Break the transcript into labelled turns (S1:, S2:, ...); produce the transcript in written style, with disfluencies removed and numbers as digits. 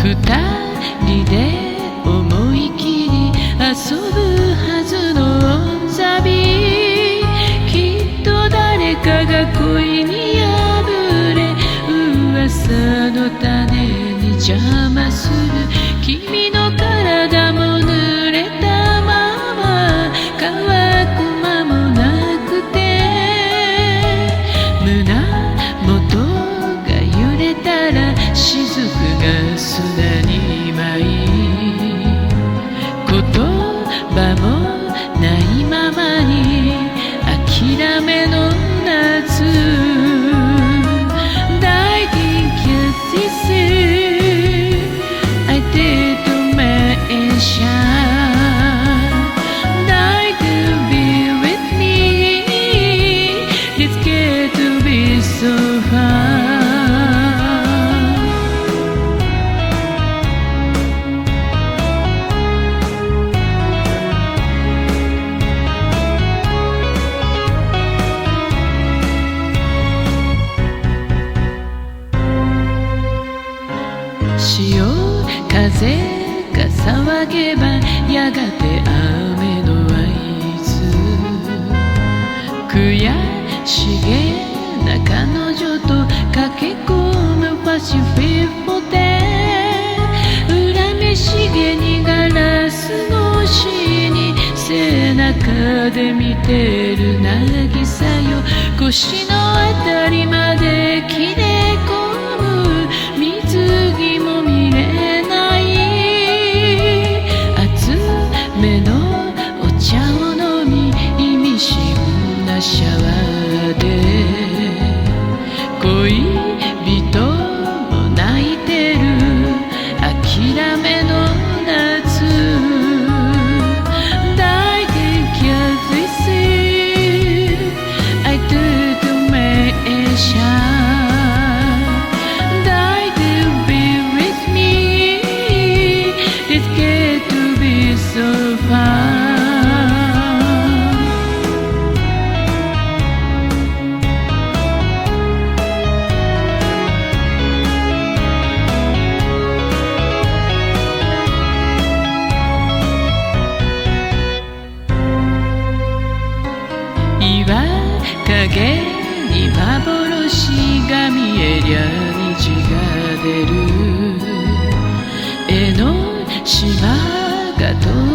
S1: 二人で思い切り遊ぶはずのザビ、きっと誰かが恋に破れ噂の種に邪魔する。君の体も濡れたまま乾く間もなくて、胸元が揺れたら雫が砂に舞い、言葉もないままに諦めの夏。 Lighting kisses I did to mention Like to be with me Let's get to be so far。潮風が騒げばやがて雨の合図。悔しげな彼女と駆け込むパシフィコで、恨めしげにガラス越しに背中で見てる渚よ。腰のあたりまで切れ込む水着も見れない。熱めのお茶を飲み意味深なシャワーで、恋人も泣いてる諦めの夏。 Like a kisses I do to mention Like to be with me Let's get to be so far。岩陰に幻が見えりゃ虹が出る。江ノ島が遠